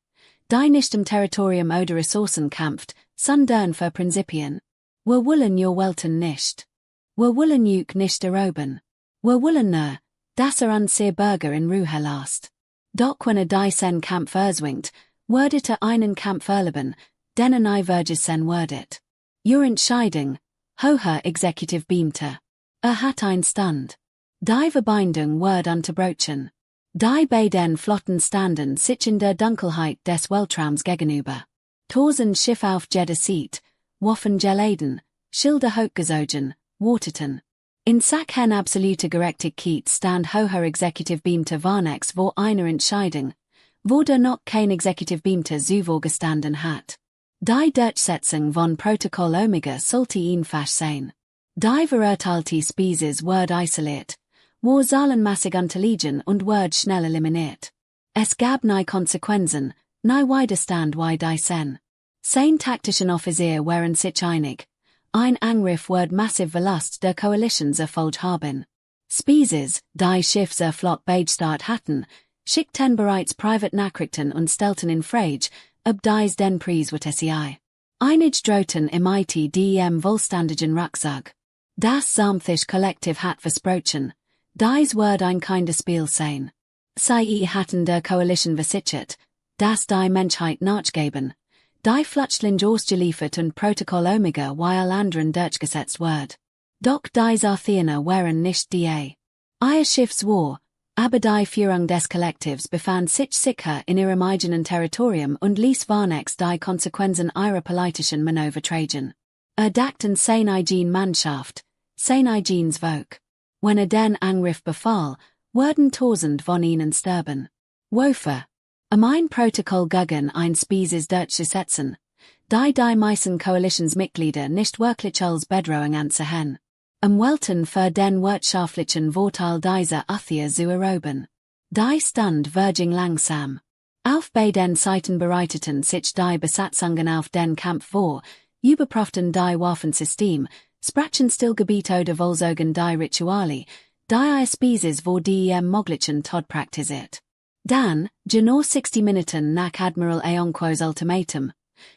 Die nicht im Territorium oder Ressourcen kämpft, sondern für Prinzipien. Wir wollen jo Welten nicht. Wir wollen juk nicht erobern. Wir wollen nur, dass unsere Bürger in Ruhe lasst. Doch wenn diesen Kampf erzwingt, werdet einen Kampf erleben, denen verges sein werdet. Your Entscheidung, hoher Executive Beamter. Hat ein Stand. Die Verbindung wird unterbrochen. Die beiden Flotten standen sich in der Dunkelheit des Weltraums gegenüber. Tausend Schiff auf jeder Seite, Waffen geladen, Schilder hochgezogen, warteten. In Sachen absoluter Gerechtigkeit stand hoher Executive Beamter Varnex vor einer Entscheidung, wo noch kein Executive Beamter so gestanden hat. Die Durchsetzung von Protokoll Omega sollte einfach sein. Die verurteilte Spezies wird isoliert, war zahlenmäßig unterlegen und wird schnell eliminiert. Es gab nie Konsequenzen, nie Widerstand wie diesen. Sein taktischen Offizier waren sich einig. Ein Angriff wird massiv Verlust der Koalition erfolgt haben. Spezies, die Schiff der Flot beigestart hatten, schickten bereits Privatnachrichten und stellten in Frage, ob dies den Preis wird sei. Einige drohten mit dem vollständigen Rucksack. Das Samthisch Kollektiv hat versprochen, Dies Word einzige Spiel sein. Sei hatten der Koalition versichert, das die Menschheit nachgeben, die Flüchtlinge ausgeliefert und Protokoll Omega weil anderen durchgesetzt wird. Doch dies Arthena waren nicht die Schiffswar, aber die Führung des Kollektivs befand sich sicher in ihrem eigenen Territorium und ließ Varnex die Konsequenzen ihrer politischen Manöver tragen. Dachten seine eigene Mannschaft, seine eigenes Volk. Wenn den Angriff befahl, wurden tausend von ihnen sterben. Wofür? Ein Protokoll gegen ein Spezies durchzusetzen, die meisten Koalitionsmitglieder nicht wirklich als Bedrohung anzusehen. Wollten für den wirtschaftlichen Vorteil dieser Athia zu erobern. Die stand verging langsam. Auf beiden Seiten bereiteten sich die Besatzungen auf den Kampf vor, überprüften die Waffensystem, sprachen Stillgebiet oder vollzogen die Rituale, die Spezies wo die möglichen Tod praktiziert. Dann, genau 60 Minuten nach Admiral Aonquo's Ultimatum,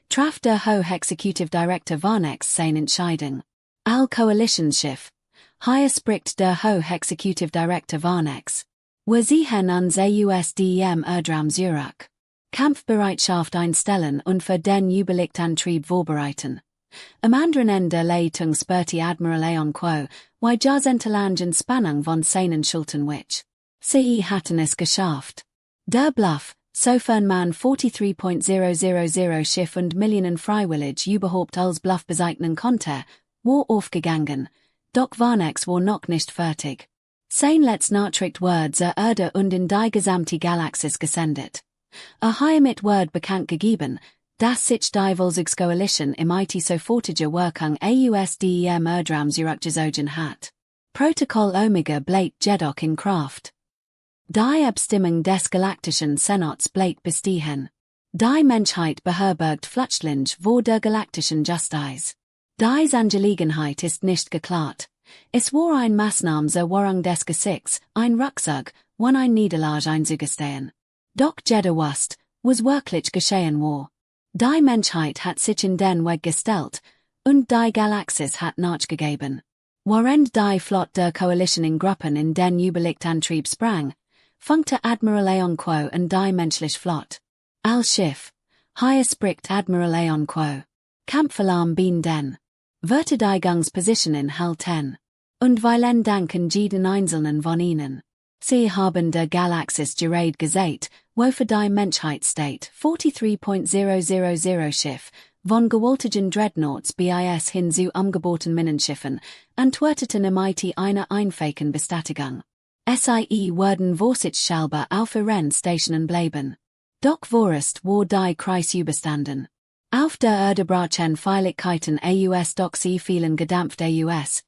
traf der Hochexecutive Director Varnex seine Entscheidung. Al-Koalitionsschiff. Hier spricht der Hochexecutive Director Varnex. Wir sehen uns AUSDEM Erdraum Zurich. Kampfbereitschaft einstellen und für den Jubiläumsantrieb vorbereiten. Am anderen Ende Leitung spürte Admiral Aonquo, wie Jahrzehntelangen Spannung von seinen Schultern wich. Sie hatten es geschafft. Der Bluff, sofern man 43.000 Schiff und Millionen freiwillig überhaupt als Bluff bezeichnen konnte, war aufgegangen, doch Varnex war noch nicht fertig. Sein letzte Nachricht wurde zur Erde und in die gesamte Galaxis gesendet. Hiermit wird bekannt gegeben, dass sich die Volkskoalition im IT sofortige Wirkung AUSDEM Erdraum zurückgezogen hat. Protokoll Omega bleibt jedoch in Kraft. Die Abstimmung des Galaktischen Senats bleibt bestehen. Die Menschheit beherbergt Flüchtlinge vor der Galaktischen Justice. Dies Angelegenheit ist nicht geklärt. Es war ein Maßnahme zur Wahrung des Geschichts, ein Rucksack, wenn ein Niederlage einzugestehen. Doch jeder wusste, was wirklich geschehen war. Die Menschheit hat sich in den Weg gestellt, und die Galaxis hat nachgegeben. Während die Flotte der Koalition in Gruppen in den Jubiläumsantrieb sprang, funkte Admiral Aonquo und die menschliche Flotte. Als Schiff. Hier spricht Admiral Aonquo. Kampfalarm bin den. Wörter die Gangspositionen halten. Und weilen danken jeden einzelnen von ihnen. Sie haben der Galaxis gerade gesagt, wofür die Menschheit steht. 43.000 Schiff, von gewaltigen Dreadnoughts bis hin zu umgebauten Minenschiffen, antworteten im IT einer einfachen Bestattigung. SIE werden vorsichtshalber auf ihren Stationen bleiben. Doch vorerst war die Kreis überstanden. Auf der Erde brachen Feierlichkeiten aus doch sie vielen gedampft aus.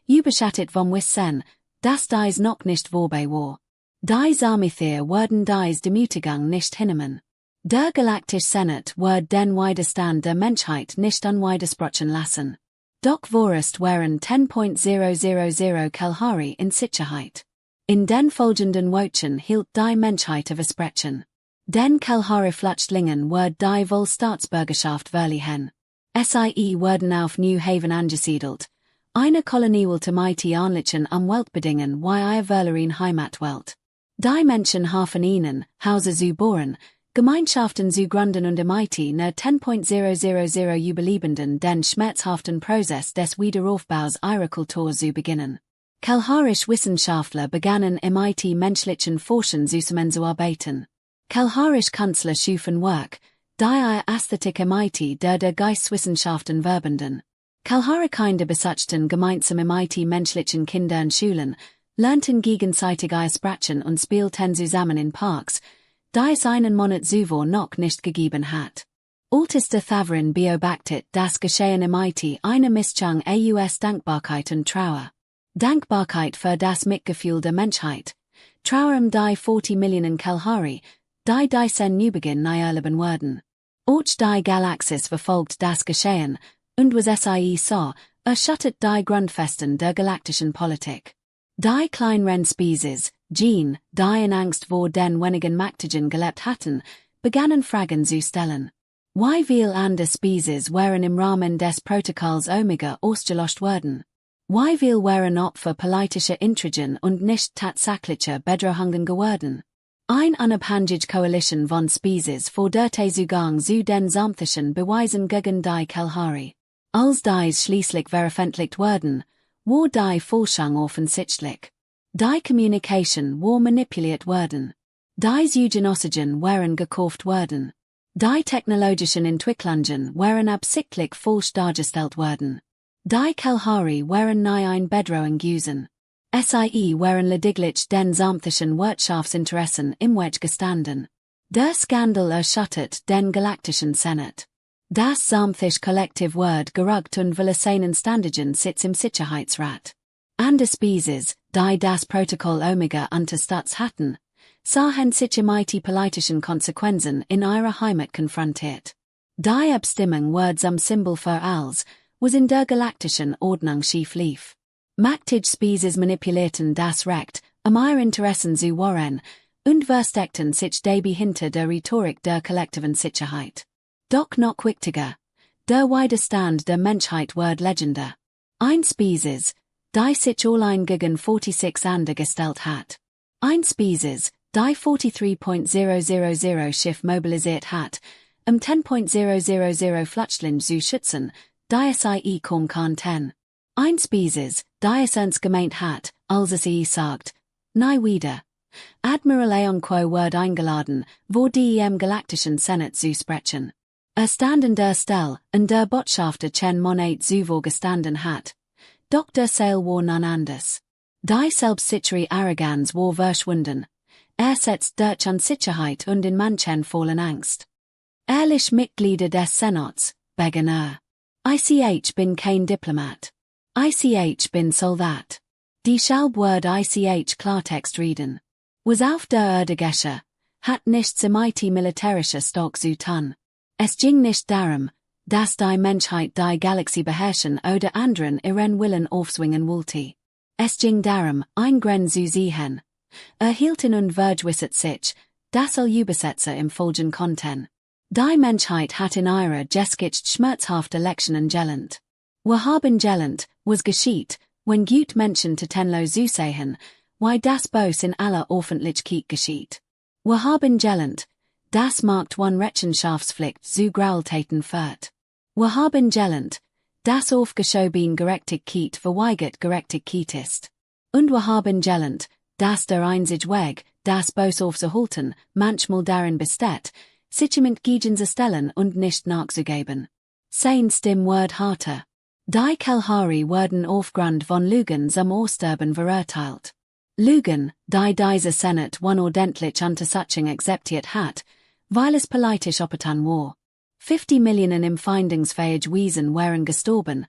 Überschattet vom Wissen, dass dies noch nicht vorbei war. Die Samithier werden dies Demütigung nicht hinnehmen. Der Galaktische Senat wird den Widerstand der Menschheit nicht unwidersprochen lassen. Doch vorerst waren 10.000 Kalahari in Sicherheit. In den folgenden Wochen hielt die Menschheit versprechen. Den Kalahari-Flüchtlingen wird die Staatsbürgerschaft verliehen. Sie werden auf New Haven angesiedelt. Eine Kolonie wollte mighty anlichen am Weltbedingen wie ihr Verlerin Heimatwelt. Die Menschen haben ihnen, Hauser zu bohren, Gemeinschaften zu gründen und mighty ne 10.000 Überlebenden den schmerzhaften Prozess des Wiederaufbaus ihrer Kultur zu beginnen. Kalaharisch Wissenschaftler begannen MIT menschlichen Forschen zusammenzuarbeiten. Kalaharisch Künstler schufen Werk, die Ästhetik MIT der Geistwissenschaften verbanden. Kalahari-Kinder besuchten gemeinsam MIT menschlichen Kinder und Schulen, lernten gegenseitig Sprachen und spielten zusammen in Parks, die es einen Monat zuvor noch nicht gegeben hat. Älteste Thavrin beobachtet das Geschehen MIT eine Mischung aus Dankbarkeit und Trauer. Dankbarkeit für das Mitgefühl der Menschheit, Trauer die 40 Millionen Kalahari, die sen Neubeginn erleben werden. Auch die Galaxis verfolgt das Geschehen, und was sie sah, erschüttert die Grundfesten der galaktischen Politik. Die kleineren Spezies, gegen, die in Angst vor den wenigen Mächtigen gelebt hatten, begannen Fragen zu stellen. Wie viele andere Spezies waren im Rahmen des Protokolls Omega ausgelöscht worden? Wie viel wären Opfer politischer Intrigen und nicht tatsächlicher Bedrohungen geworden? Ein unabhängige Koalition von Spezies forderte Zugang zu den sämtlichen Beweisen gegen die Kalahari. Als dies schließlich veröffentlicht wurden, war die Forschung offensichtlich. Die Communication war manipuliert worden. Die Zeugenaussichten waren gekauft worden. Die technologischen Entwicklungen waren absichtlich falsch dargestellt worden. Die Kalahari waren nie ein Bedrohung gewesen. Sie waren lediglich den sämtlichen Wirtschaftsinteressen im Weg gestanden. Der Skandal erschüttert den galaktischen Senat. Das sämtliche Kollektiv wird gerügt und will seinen ständigen Sitz im Sicherheitsrat. Andere Spezies, die das Protokoll Omega unterstützt hatten, sahen sich mit die politischen Konsequenzen in ihrer Heimat konfrontiert. Die Abstimmung wird zum Symbol für alles, was in der galaktischen Ordnung schief lief. Mächtige Spezies manipulierten das Recht, ihre Interessen zu wahren, und versteckten sich dabei hinter der Rhetorik der kollektiven Sicherheit. Doch noch wichtiger, der Widerstand der Menschheit wird legender. Ein Spezies, die sich allein gegen 46 andere gestellt hat. Ein Spezies, die 43.000 Schiff mobilisiert hat, 10.000 Flüchtlinge zu schützen, die sie kaum kannten. Ein Spezies, die es ernst gemeint hat, als es sagt, nie wieder. Admiral Eonquo wird eingeladen, vor die im galaktischen Senat zu sprechen. Stand in der Stelle, in der Botschafter Chen Monet zuvor gestanden hat. Doch der Sail war non anders. Die selbstsichere Arroganz war verschwunden. Setzt durch Unsicherheit und in manchen vollen Angst. Ehrlich Mitglieder des Senats, begann Ich bin kein Diplomat. Ich bin Soldat. Die Schalbword ich Klartext reden. Was auf der Erde geschah, hat nichts mit militärischer Stock zu tun. Es ging nicht darum, dass die Menschheit die Galaxie beherrschen oder anderen ihren Willen aufzwingen wollte. Es ging darum, ein Gren zu sehen. Erhielten und vergewisset sich, dass Übersetzer im Folgen konnten. Die Menschheit hat in ihrer Geschichte schmerzhafte Lektionen gelernt. Wir haben gelernt, was geschieht, wenn gut Menschen tatenlos zu sehen, wie das Böse in aller Öffentlichkeit geschieht. Wir haben gelernt, das macht one Rechenschaftspflicht zu Graueltaten führt. Wir haben gelernt, dass aufgeschoben Gerechtigkeit verweigert Gerechtigkeit ist. Und wir haben gelernt, dass der einzige Weg, das Böse aufzuhalten, manchmal darin besteht, sich im Entgegen zu stellen und nicht nachzugeben. Sein Stimm wird harter. Die Kalahari werden aufgrund von Lügen zum Aussterben verurteilt. Lügen, die dieser Senat unordentlich Untersuchung akzeptiert hat, weil es politisch opportun war. 50 Millionen empfindungsfähige Wesen waren gestorben,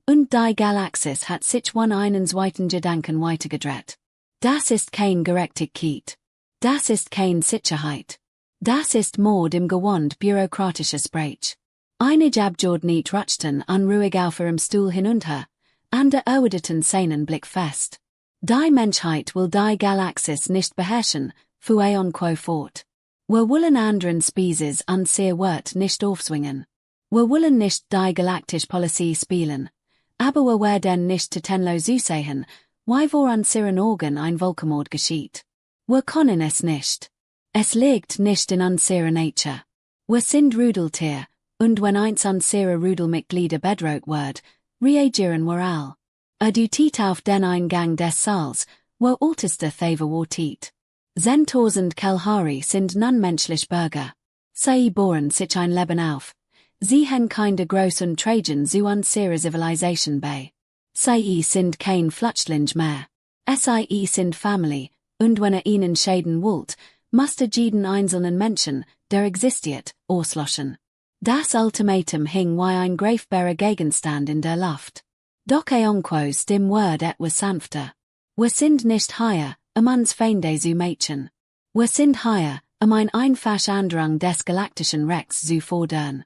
und die Galaxis hat sich einen zweiten Gedanken weitergedreht. Das ist kein Gerechtigkeit. Das ist kein Sicherheit. Das ist Mord im Gewand bürokratischer Sprech. Einige Abgeordnete rutschten unruhig auf ihrem Stuhl hinunter, andere erwiderten seinen Blick fest. Die Menschheit will die Galaxis nicht beherrschen, fuhr Eonquo fort. Wir wollen anderen Spezies unser Wort nicht aufzwingen. Wir wollen nicht die galaktische Policy spielen, aber wir werden nicht tatenlos zusehen, wie vor unseren Augen ein Völkermord geschieht. Wir können es nicht. Es liegt nicht in unserer Nature. Wir sind Rudeltier, und wenn eins unserer Rudelmitglieder bedroht wird, reagieren wir all. Dutit auf den Eingang des Saals, wo älteste Thava wartet. 10.000 Kalahari sind non-menschlich Bürger. Sie bohren sich ein Leben auf. Sie haben keine großen Tragen zu unserer Zivilisation bei. Sie sind kein Flüchtling mehr. Sie sind Family, und wenn ihnen schäden wollt, musste jeden einzelnen Menschen, der existiert, auslöschen. Das Ultimatum hing wie ein greifbarer Gegenstand in der Luft. Doch Eonquos Stimm wird etwas sanfter. Wir sind nicht hier, uns Feinde zu Menschen. Wir sind hier, ein einfach Änderung des galaktischen Rechts zu fordern.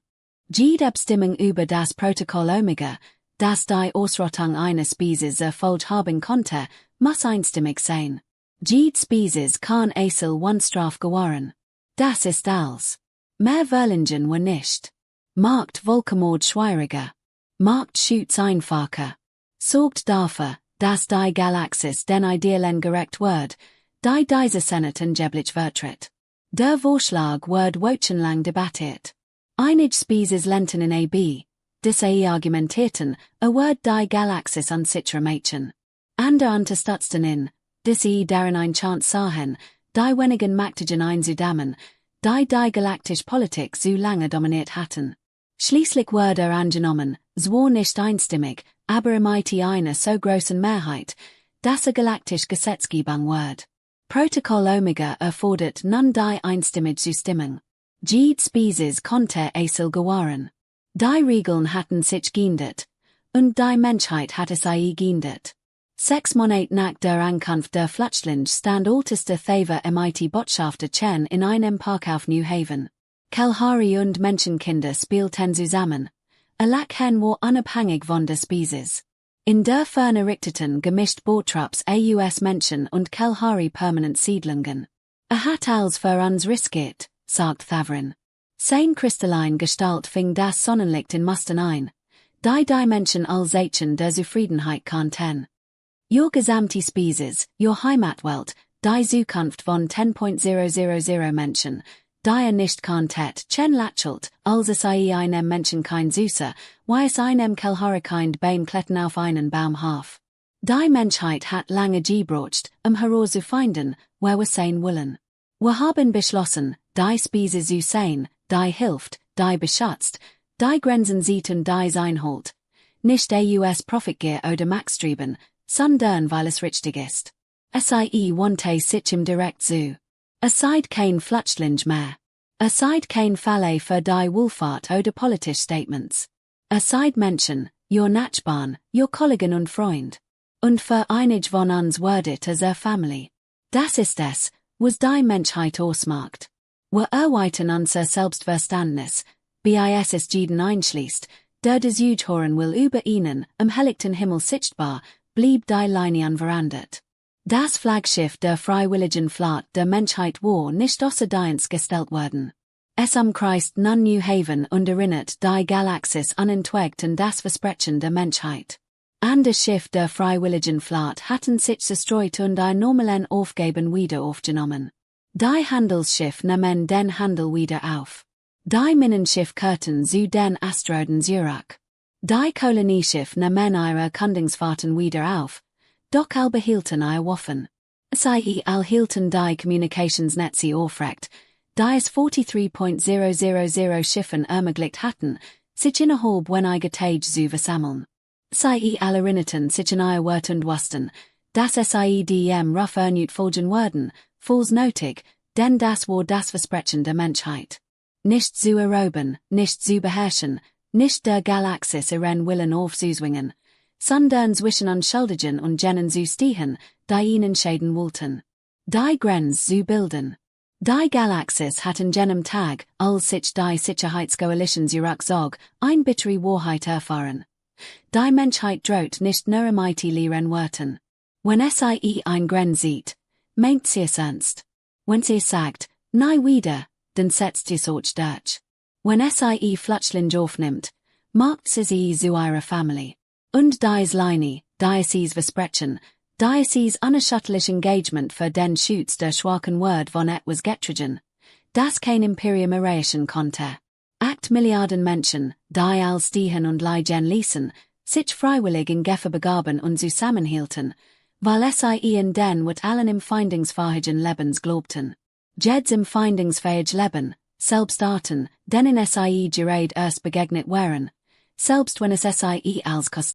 Die Abstimmung über das Protokoll Omega, das die Ausrottung eines Spezies erfolgt haben konnte, muss einstimmig sein. Jede Spezies kann Esel one Straf gewähren. Das ist alles. Mehr Verlingen wir nicht. Macht Völkermord schwieriger. Macht Schutz einfacher. sorgt dafür, dass die Galaxis den idealen gerecht wird, die diese Senat angeblich vertritt. Der Vorschlag wird wochenlang debattiert. Einige Spezies lenten in AB, D.i.e argumentierten, wird die Galaxis einzige Menschen. Andere unterstützten in, D.i.e deren ein Chance sahen, die wenigen mächtigen Einzudamen, die galaktische Politik so lange dominiert hatten. Schließlich wurde angenommen, zwar nicht einstimmig, aber mit einer so großen Mehrheit, dass galaktische Gesetzgebung wird. Protokoll Omega erfordert nun die einstimmige Zustimmung. Jede Spezies konnte Eisel gewähren. Die Regeln hatten sich geändert, und die Menschheit hatte sie geändert. 6 Monate nach der Ankunft der Flüchtlinge stand älteste Theva mit Botschafter Chen in einem Park auf New Haven. Kalahari und Menschenkinder spielten zusammen. Lachen war unabhängig von der Spezies. In der Ferne richteten gemischt Boottrupps aus Menschen und Kalahari permanent Siedlungen. Hat als für uns riskiert, sagt Thavrin. Sein kristallin Gestalt fing das Sonnenlicht in Mustern ein. Die Menschen als Zeichen der Zufriedenheit kannten. Your gesamte Spezies, your Heimatwelt, die Zukunft von 10.000 Menschen, die nicht kanntet, Chen lächelt, als es einem Menschen kein Süße, wie es einem Kalahari kind beim Klettern auf einen Baum half. Die Menschheit hat lange gebraucht, herauszufinden, wer wir sein wollen. Wir haben beschlossen, die Spezies zu sein, die hilft, die beschützt, die Grenzen sieht und die einholt. Nicht aus Profitgier oder Machtstreben, sondern weil es richtig ist. Wandte sich im direkt zu. Seid kein Flüchtling mehr. Seid kein Falle für die Wohlfahrt oder politische Statements. Seid Menschen, your Nachbarn, your Kollegen und Freund. Und für einige von uns werdet es Family. Das ist es, was die Menschheit ausmacht. Wir erweitern unser Selbstverständnis, bis es jeden einschließt, der des Zuhören will über ihnen, am helllichten Himmel sichtbar, blieb die Linie unverändert. Das Flaggschiff der freiwilligen Flotte der Menschheit war nicht außer Dienst gestellt worden. Es umkreist nun New Haven und erinnert die Galaxis unentwegt an das Versprechen der Menschheit. An das Schiff der freiwilligen Flotte hatten sich zerstreut und die normalen Aufgaben wieder aufgenommen. Die Handelsschiff nahmen den Handel wieder auf. Die Minenschiff kehrten zu den Asteroiden zurück. Die Kolonieschiff nahmen ihre Erkundungsfahrten wieder auf, doch alle behielten ihre Waffen. Sie hielten die Kommunikationsnetze aufrecht, die es 43.000 Schiffen ermöglicht hatten, sich innerhalb einiger Tage zu versammeln. Sie erinnerten sich an ihre Wort und wussten, dass es dem rough ernut folgen würden, falls nötig, denn das war das Versprechen der Menschheit. Nicht zu erobern, nicht zu beherrschen, nicht der Galaxis ihren Willen aufzuzwingen, sondern zwischen Unschuldigen und jenen zu stehen, die ihnen schäden wollten. Die Grenze zu bilden. Die Galaxis hatten jenem Tag, als sich die Sicherheitskoalition zurückzog, ein bittere Wahrheit erfahren. Die Menschheit droht nicht nur mit leeren Worten. Wenn sie ein Grenze sieht, meint sie es ernst. Wenn sie sagt, nie wieder, dann setzt sie sich durch. Wenn sie Flüchtlinge aufnimmt, macht sie zu ihrer Family. Und dies Linie, dies Versprechen, dies unerschütterlich Engagement für den Schutz der schwachen Word von etwas getrigen, das kein Imperium erreichen konnte. 8 Milliarden Menschen, die als stehen und leiden ließen, sich freiwillig in Geffe begaben und zusammenhielten, weil sie in den mit allen empfindungsfähigen Lebens glaubten. Jeds empfindungsfähig Leben, selbst Arten, denen sie gerade erst begegnet waren, selbst wenn es sie als Kost